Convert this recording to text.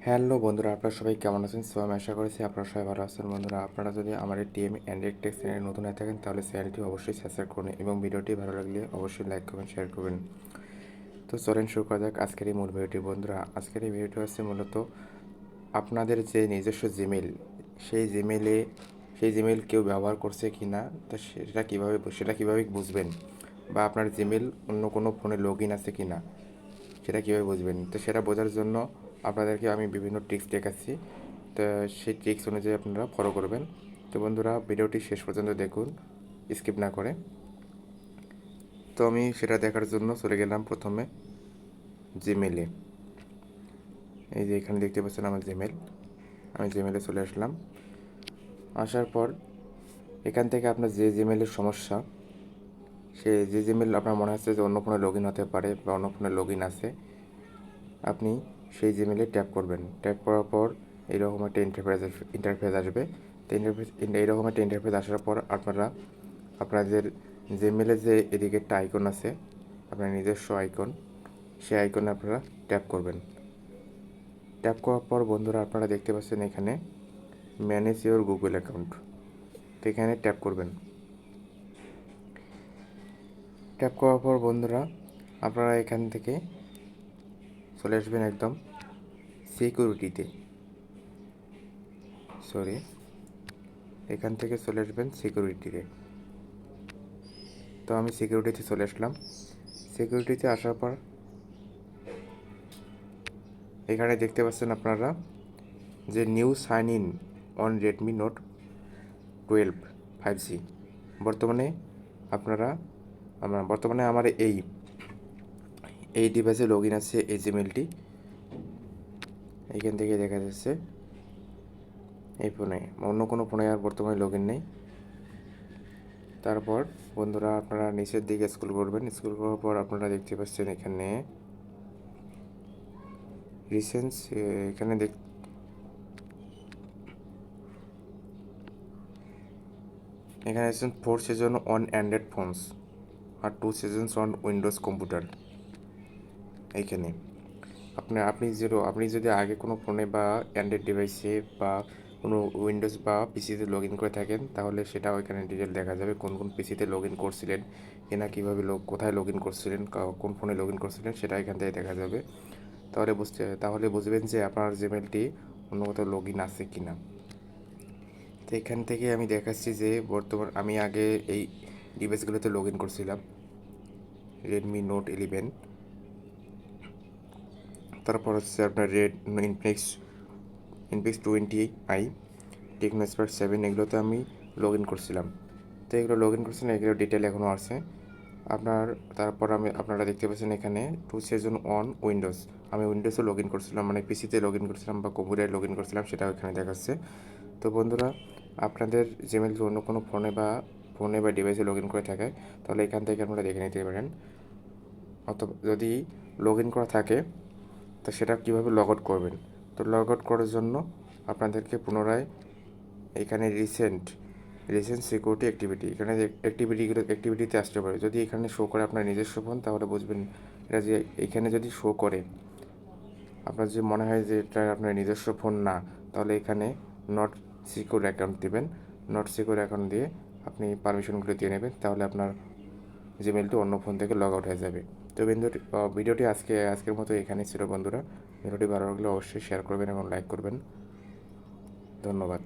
Hello বন্ধুরা, আপনারা সবাই কেমন আছেন? আমি আশা করছি আপনারা সবাই ভালো আছেন। বন্ধুরা, আপনারা যদি আমার এই টিএম অ্যান্ড্রয়েড টেক চ্যানেলে নতুন হয়ে থাকেন তাহলে চ্যানেলটি অবশ্যই সাবস্ক্রাইব করুন এবং ভিডিওটি ভালো লাগলে অবশ্যই লাইক করবেন, শেয়ার করবেন। তো চলেন শুরু করা যাক আজকের এই মূল ভিডিওটি। বন্ধুরা, আজকের এই ভিডিওটি হচ্ছে মূলত আপনাদের যে নিজস্ব জিমেল, সেই জিমেলে সেই জিমেল কেউ ব্যবহার করছে কি না, তো সেটা কীভাবে বুঝবেন, বা আপনার জিমেল অন্য কোনো ফোনে লগ ইন আছে কি না সেটা কীভাবে বুঝবেন। তো সেটা বোঝার জন্য আপনাদেরকে আমি বিভিন্ন ট্রিক্স দেখাচ্ছি। তো সেই ট্রিক্স অনুযায়ী আপনারা ফলো করবেন। তো বন্ধুরা, ভিডিওটি শেষ পর্যন্ত দেখুন, স্কিপ না করে। তো আমি সেটা দেখার জন্য চলে গেলাম প্রথমে জিমেলে। এই যে এখানে দেখতে পাচ্ছেন আমার জিমেল, আমি জিমেলে চলে আসলাম। আসার পর এখান থেকে আপনার যে জিমেলের সমস্যা, সে যে জিমেল আপনার মনে হচ্ছে যে অন্য ফোনে লগ ইন হতে পারে বা অন্য ফোনে লগ ইন আছে, আপনি সেই জিমেলে ট্যাপ করবেন। ট্যাপ করার পর এইরকম একটা ইন্টারফেস আসবে। তো এইরকম একটা ইন্টারফেস আসার পর আপনারা আপনাদের জিমেলে যে এদিকে একটা আইকন আছে, আপনার নিজস্ব আইকন, সেই আইকনে আপনারা ট্যাপ করবেন। ট্যাপ করার পর বন্ধুরা, আপনারা দেখতে পাচ্ছেন এখানে ম্যানেজ ইওর গুগল অ্যাকাউন্ট। তো এখানে ট্যাপ করবেন। ট্যাপ করার পর বন্ধুরা, আপনারা এখান থেকে চলে আসবেন একদম সিকিউরিটিতে। এখান থেকে চলে আসবেন সিকিউরিটিতে। তো আমি সিকিউরিটিতে চলে আসলাম। সিকিউরিটিতে আসার পর এখানে দেখতে পাচ্ছেন আপনারা যে new sign in on Redmi Note 12 5G। বর্তমানে আপনারা বর্তমানে আমার এই ডিভাইসে লগ ইন আছে, এই জিমেলটি এইখান থেকে দেখা যাচ্ছে। এই ফোনে অন্য কোনো ফোনে আর বর্তমানে লগ ইন নেই। তারপর বন্ধুরা, আপনারা নিচের দিকে স্ক্রল করবেন। স্ক্রল করার পর আপনারা দেখতে পাচ্ছেন এখানে রিসেন্টস, এখানে আছেন 4 season অন অ্যান্ড্রয়েড ফোনস আর 2 seasons অন উইন্ডোজ কম্পিউটার। এইখানে আপনি যদি আগে কোনো ফোনে বা অ্যান্ড্রয়েড ডিভাইসে বা কোনো উইন্ডোজ বা পিসিতে লগ ইন করে থাকেন, তাহলে সেটাও এখানে ডিটেল দেখা যাবে। কোন কোন পিসিতে লগ ইন করছিলেন কিনা, কীভাবে কোথায় লগ ইন করছিলেন, কোন ফোনে লগ ইন করছিলেন, সেটা এখান থেকে দেখা যাবে। তাহলে বুঝবেন যে আপনার জিমেলটি অন্য কোথাও লগ ইন আছে কি না। তো এখান থেকে আমি দেখাচ্ছি যে আমি আগে এই ডিভাইসগুলোতে লগ ইন করছিলাম, রেডমি নোট 11, তারপর হচ্ছে আপনার ইনফিক্স 20i, টেকনো স্পার্ক 7, এগুলোতে আমি লগ ইন করছিলাম। তো এগুলো লগ ইন করছিলাম, এগুলো ডিটেল এখনও আছে তারপর আপনারা দেখতে পাচ্ছেন এখানে 2 season অন উইন্ডোজ। আমি উইন্ডোজে লগ ইন করছিলাম, মানে পিসিতে লগ ইন করছিলাম বা কম্পিউটারে লগ ইন করছিলাম, সেটাও এখানে দেখাচ্ছে। তো বন্ধুরা, আপনাদের জিমেল যদি অন্য কোনো ফোনে বা ডিভাইসে লগ ইন করে থাকে, তাহলে এখান থেকে আপনারা দেখে নিতে পারেন। অথবা যদি লগ ইন করা থাকে, তো সেটা কীভাবে লগ আউট করবেন। তো লগ আউট করার জন্য আপনাদেরকে পুনরায় এখানে রিসেন্ট সিকিউরিটি এখানে অ্যাক্টিভিটিতে আসতে পারে। যদি এখানে শো করে আপনার নিজস্ব ফোন, তাহলে বুঝবেন এটা যে এখানে যদি শো করে আপনার যে মনে হয় যে এটা আপনার নিজস্ব ফোন না, তাহলে এখানে নট সিকিউর অ্যাকাউন্ট দিবেন। নট সিকিউর অ্যাকাউন্ট দিয়ে আপনি পারমিশনগুলো দিয়ে নেবেন, তাহলে আপনার জিমেলটি অন্য ফোন থেকে লগ আউট হয়ে যাবে। তো ভিডিওটি আজকের মতো এখানেই ছিল বন্ধুরা। ভিডিওটি ভালো লাগলে অবশ্যই শেয়ার করবেন এবং লাইক করবেন। ধন্যবাদ।